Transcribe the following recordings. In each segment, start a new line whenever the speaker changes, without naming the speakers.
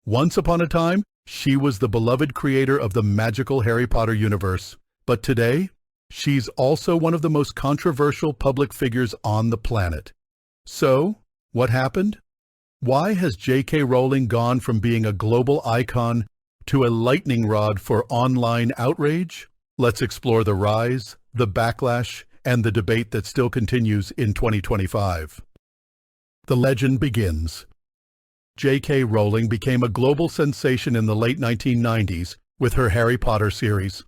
Once upon a time, she was the beloved creator of the magical Harry Potter universe. But today, she's also one of the most controversial public figures on the planet. So, what happened? Why has J.K. Rowling gone from being a global icon to a lightning rod for online outrage? Let's explore the rise, the backlash, and the debate that still continues in 2025. The legend begins. J.K. Rowling became a global sensation in the late 1990s with her Harry Potter series.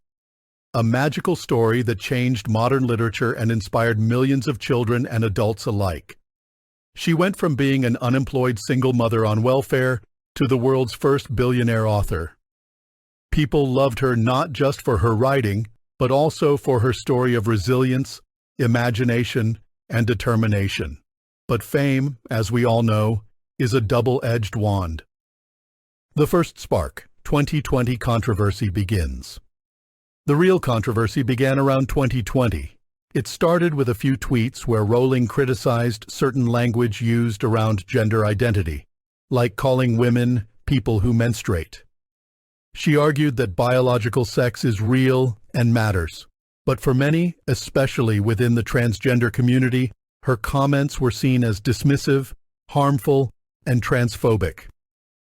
A magical story that changed modern literature and inspired millions of children and adults alike. She went from being an unemployed single mother on welfare to the world's first billionaire author. People loved her not just for her writing, but also for her story of resilience, imagination, and determination. But fame, as we all know, is a double-edged wand. The first spark, 2020 controversy, begins. The real controversy began around 2020. It started with a few tweets where Rowling criticized certain language used around gender identity, like calling women people who menstruate. She argued that biological sex is real and matters, but for many, especially within the transgender community, her comments were seen as dismissive, harmful, and transphobic.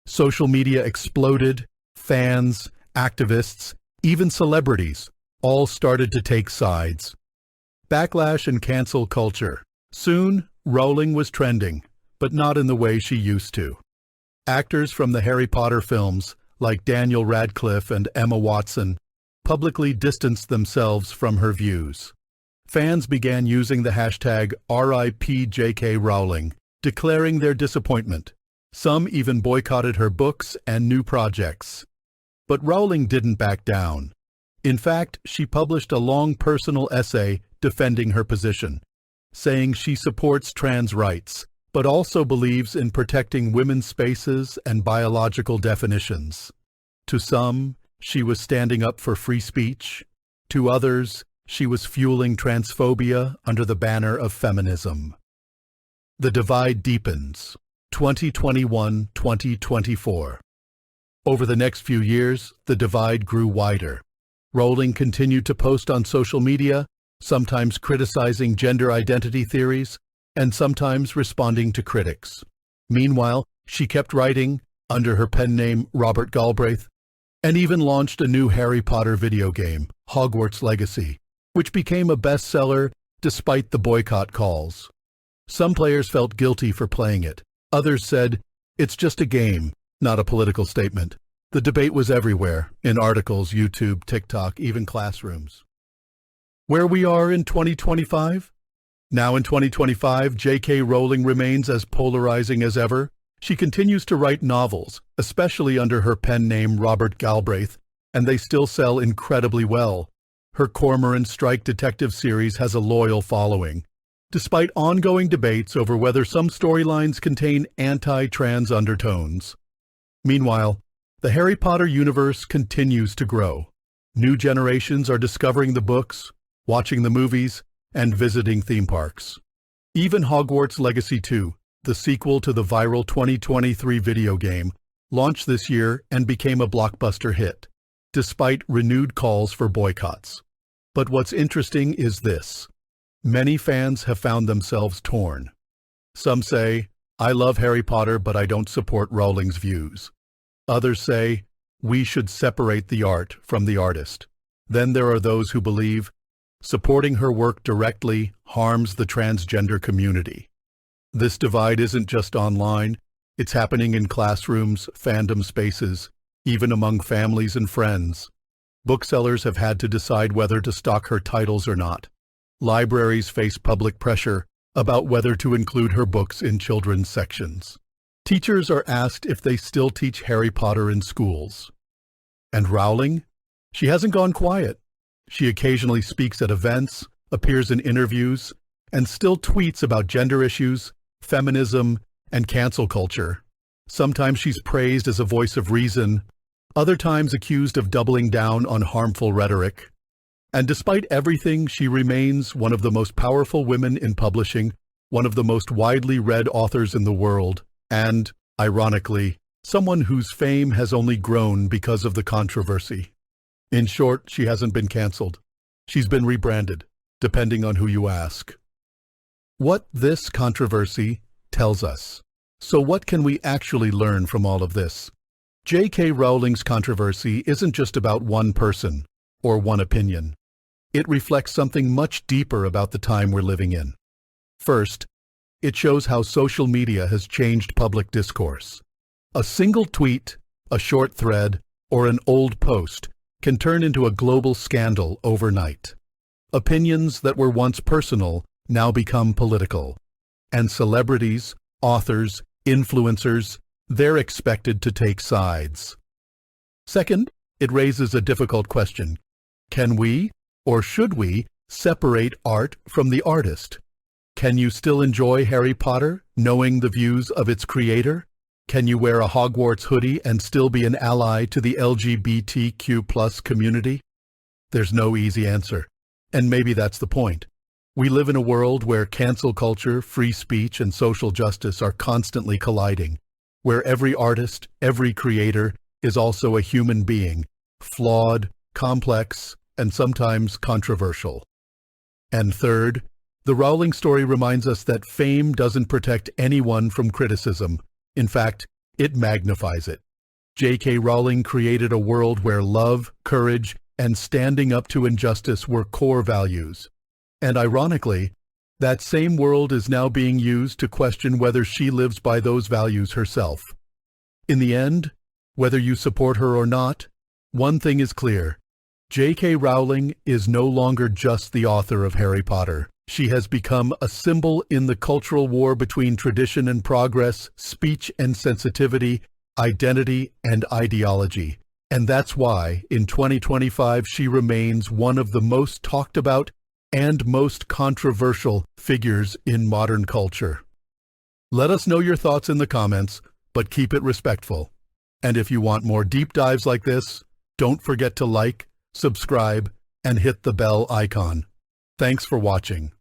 Social media exploded. Fans, activists, even celebrities all started to take sides. Backlash and cancel culture. Soon, Rowling was trending, but not in the way she used to. Actors from the Harry Potter films, like Daniel Radcliffe and Emma Watson, publicly distanced themselves from her views. Fans began using the hashtag RIP Rowling, declaring their disappointment. Some even boycotted her books and new projects. But Rowling didn't back down. In fact, she published a long personal essay defending her position, saying she supports trans rights, but also believes in protecting women's spaces and biological definitions. To some, she was standing up for free speech. To others, she was fueling transphobia under the banner of feminism. The divide deepens. 2021-2024. Over the next few years, the divide grew wider. Rowling continued to post on social media, sometimes criticizing gender identity theories, and sometimes responding to critics. Meanwhile, she kept writing under her pen name Robert Galbraith, and even launched a new Harry Potter video game, Hogwarts Legacy, which became a bestseller despite the boycott calls. Some players felt guilty for playing it. Others said, it's just a game, not a political statement. The debate was everywhere, in articles, YouTube, TikTok, even classrooms. Where we are in 2025? Now in 2025, J.K. Rowling remains as polarizing as ever. She continues to write novels, especially under her pen name Robert Galbraith, and they still sell incredibly well. Her Cormoran Strike detective series has a loyal following, despite ongoing debates over whether some storylines contain anti-trans undertones. Meanwhile, the Harry Potter universe continues to grow. New generations are discovering the books, watching the movies, and visiting theme parks. Even Hogwarts Legacy 2, the sequel to the viral 2023 video game, launched this year and became a blockbuster hit, despite renewed calls for boycotts. But what's interesting is this. Many fans have found themselves torn. Some say, I love Harry Potter, but I don't support Rowling's views. Others say, we should separate the art from the artist. Then there are those who believe supporting her work directly harms the transgender community. This divide isn't just online, it's happening in classrooms, fandom spaces, even among families and friends. Booksellers have had to decide whether to stock her titles or not. Libraries face public pressure about whether to include her books in children's sections. Teachers are asked if they still teach Harry Potter in schools. And Rowling? She hasn't gone quiet. She occasionally speaks at events, appears in interviews, and still tweets about gender issues, feminism, and cancel culture. Sometimes she's praised as a voice of reason, other times accused of doubling down on harmful rhetoric. And despite everything, she remains one of the most powerful women in publishing, one of the most widely read authors in the world, and, ironically, someone whose fame has only grown because of the controversy. In short, she hasn't been canceled. She's been rebranded, depending on who you ask. What this controversy tells us. So what can we actually learn from all of this? J.K. Rowling's controversy isn't just about one person or one opinion. It reflects something much deeper about the time we're living in. First, it shows how social media has changed public discourse. A single tweet, a short thread, or an old post can turn into a global scandal overnight. Opinions that were once personal now become political. And celebrities, authors, influencers, they're expected to take sides. Second, it raises a difficult question. Can we, or should we, separate art from the artist? Can you still enjoy Harry Potter, knowing the views of its creator? Can you wear a Hogwarts hoodie and still be an ally to the LGBTQ+ community? There's no easy answer. And maybe that's the point. We live in a world where cancel culture, free speech, and social justice are constantly colliding, where every artist, every creator is also a human being, flawed, complex, and sometimes controversial. And third, the Rowling story reminds us that fame doesn't protect anyone from criticism. In fact, it magnifies it. J.K. Rowling created a world where love, courage, and standing up to injustice were core values. And ironically, that same world is now being used to question whether she lives by those values herself. In the end, whether you support her or not, one thing is clear. J.K. Rowling is no longer just the author of Harry Potter. She has become a symbol in the cultural war between tradition and progress, speech and sensitivity, identity and ideology. And that's why, in 2025, she remains one of the most talked about and most controversial figures in modern culture. Let us know your thoughts in the comments, but keep it respectful. And if you want more deep dives like this, don't forget to like, subscribe, and hit the bell icon. Thanks for watching.